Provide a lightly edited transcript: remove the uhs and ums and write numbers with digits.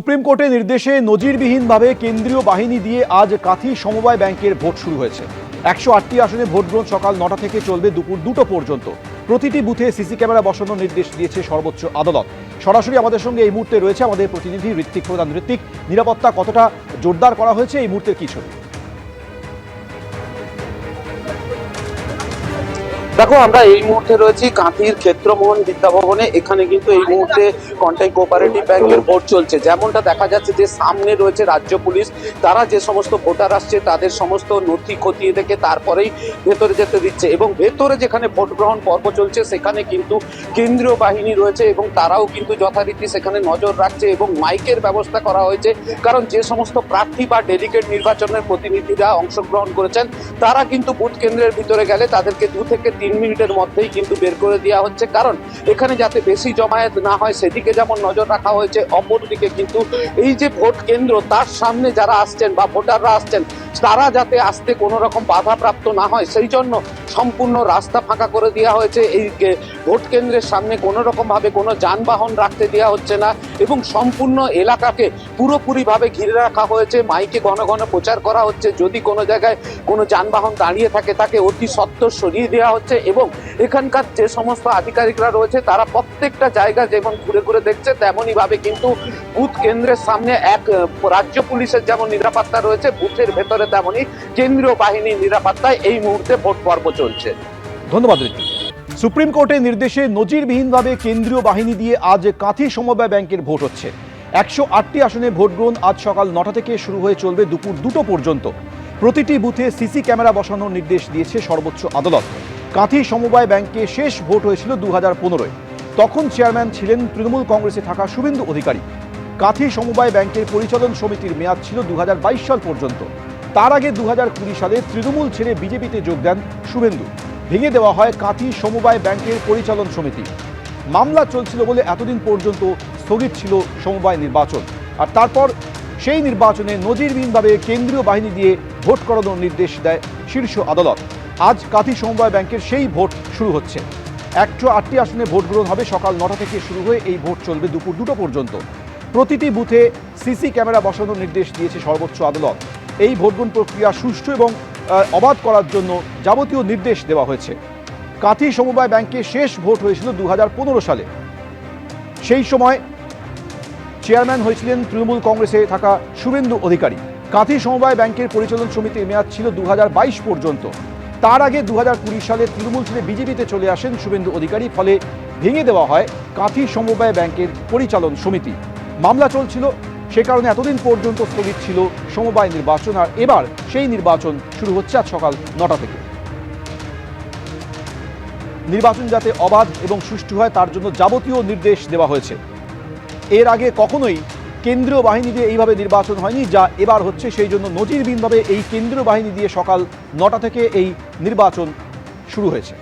Supreme কোর্টের নির্দেশে নজিরবিহীনভাবে কেন্দ্রীয় বাহিনী দিয়ে আজ কাঁথি সমবায় ব্যাংকের ভোট শুরু হয়েছে। 108টি আসনে ভোট গ্রহণ সকাল 9টা থেকে চলবে দুপুর 2টো পর্যন্ত। প্রতিটি বুথে সিসি ক্যামেরা বসানোর নির্দেশ দিয়েছে সর্বোচ্চ আদালত। সরাসরি আমাদের সঙ্গে এই মুহূর্তে রয়েছে আমাদের প্রতিনিধি ঋত্বিক প্রধান। ঋত্বিক, নিরাপত্তা কতটা জোরদার করা হয়েছে এই মুহূর্তের কি ছবি? দেখো, আমরা এই মুহূর্তে রয়েছি কাঁথির ক্ষেত্রমোহন বিদ্যাভবনে। এখানে কিন্তু এই মুহূর্তে কন্টাই কোঅপারেটিভ ব্যাংকের ভোট চলছে। যেমনটা দেখা যাচ্ছে যে সামনে রয়েছে রাজ্য পুলিশ, তারা যে সমস্ত ভোটার আসছে তাদের সমস্ত নথি খতিয়ে দেখে তারপরেই ভেতরে যেতে দিচ্ছে। এবং ভেতরে যেখানে ভোট গ্রহণ পর্ব চলছে সেখানে কিন্তু কেন্দ্রীয় বাহিনী রয়েছে এবং তারাও কিন্তু যথারীতি সেখানে নজর রাখছে এবং মাইকের ব্যবস্থা করা হয়েছে। কারণ যে সমস্ত প্রার্থী বা ডেলিগেট নির্বাচনের প্রতিনিধিরা অংশগ্রহণ করেছেন তারা কিন্তু বুথ কেন্দ্রের ভিতরে গেলে তাদেরকে 2 থেকে 3 মিনিটের মধ্যেই কিন্তু বের করে দেওয়া হচ্ছে, কারণ এখানে যাতে বেশি জমায়েত না হয় সেদিকে যেমন নজর রাখা হয়েছে। অপরদিকে কিন্তু এই যে ভোট কেন্দ্র তার সামনে যারা আসছেন বা ভোটাররা আসছেন তারা যাতে আসতে কোনো রকম বাধাপ্রাপ্ত না হয় সেই জন্য সম্পূর্ণ রাস্তা ফাঁকা করে দেওয়া হয়েছে। এই ভোট কেন্দ্রের সামনে কোনো রকমভাবে কোনো যানবাহন রাখতে দেওয়া হচ্ছে না এবং সম্পূর্ণ এলাকাকে পুরোপুরিভাবে ঘিরে রাখা হয়েছে। মাইকে ঘন ঘন প্রচার করা হচ্ছে, যদি কোনো জায়গায় কোনো যানবাহন দাঁড়িয়ে থাকে তাকে অতি সত্বর সরিয়ে দেওয়া হচ্ছে। এবং এখানকার যে সমস্ত আধিকারিকরা রয়েছে তারা প্রত্যেকটা জায়গা যেমন ঘুরে ঘুরে দেখছে তেমনই ভাবে কিন্তু বুথ কেন্দ্রের সামনে এক রাজ্য পুলিশের যেমন নিরাপত্তা রয়েছে বুথের ভেতরে তেমনই কেন্দ্রীয় বাহিনীর নিরাপত্তায় এই মুহূর্তে ভোট পর্ব চলছে। ধন্যবাদ ঋত্বিক। সুপ্রিম কোর্টের নির্দেশে নজিরবিহীনভাবে কেন্দ্রীয় বাহিনী দিয়ে আজ কাঁথি সমবায় ব্যাংকের ভোট হচ্ছে। 108টি আসনে ভোট গ্রহণ আজ সকাল 9টা থেকে শুরু হয়ে চলবে দুপুর 2টো পর্যন্ত। প্রতিটি বুথে সিসি ক্যামেরা বসানোর নির্দেশ দিয়েছে সর্বোচ্চ আদালত। কাঁথি সমবায় ব্যাংকে শেষ ভোট হয়েছিল 2015-এ। তখন চেয়ারম্যান ছিলেন তৃণমূল কংগ্রেসে থাকা শুভেন্দু অধিকারী। কাঁথি সমবায় ব্যাংকের পরিচালন সমিতির মেয়াদ ছিল 2022 সাল পর্যন্ত। তার আগে 2020 সালে তৃণমূল ছেড়ে বিজেপিতে যোগ দেন শুভেন্দু। ভেঙে দেওয়া হয় কাঁথি সমবায় ব্যাংকের পরিচালন সমিতি। মামলা চলছিল বলে এতদিন পর্যন্ত স্থগিত ছিল সমবায় নির্বাচন। আর তারপর সেই নির্বাচনে নজিরবিহীনভাবে কেন্দ্রীয় বাহিনী দিয়ে ভোট করানোর নির্দেশ দেয় শীর্ষ আদালত। আজ কাঁথি সমবায় ব্যাংকের সেই ভোট শুরু হচ্ছে। 108টি আসনে ভোট গ্রহণ হবে সকাল 9টা থেকে শুরু হয়ে এই ভোট চলবে দুপুর 2টো পর্যন্ত। প্রতিটি বুথে সিসি ক্যামেরা বসানোর নির্দেশ দিয়েছে সর্বোচ্চ আদালত। এই ভোটগ্রহণ প্রক্রিয়া সুষ্ঠু এবং অবাধ করার জন্য যাবতীয় নির্দেশ দেওয়া হয়েছে। কাঁথি সমবায় ব্যাংকে শেষ ভোট হয়েছিল 2015 সালে। সেই সময় চেয়ারম্যান হয়েছিলেন তৃণমূল কংগ্রেসে থাকা শুভেন্দু অধিকারী। কাঁথি সমবায় ব্যাংকের পরিচালন সমিতির মেয়াদ ছিল 2022 পর্যন্ত। তার আগে 2020 সালে তৃণমূল ছেড়ে বিজেপিতে চলে আসেন শুভেন্দু অধিকারী, ফলে ভেঙে দেওয়া হয় কাঁথি সমবায় ব্যাংকের পরিচালন সমিতি। মামলা চলছিল, সে কারণে এতদিন পর্যন্ত স্থগিত ছিল সমবায় নির্বাচন। আর এবার সেই নির্বাচন শুরু হচ্ছে আজ সকাল 9টা থেকে। নির্বাচন যাতে অবাধ এবং সুষ্ঠু হয় তার জন্য যাবতীয় নির্দেশ দেওয়া হয়েছে। এর আগে কখনোই কেন্দ্রীয় বাহিনী দিয়ে এইভাবে নির্বাচন হয়নি, যা এবার হচ্ছে। সেই জন্য নজিরবিহীনভাবে এই কেন্দ্রীয় বাহিনী দিয়ে সকাল 9টা থেকে এই নির্বাচন শুরু হয়েছে।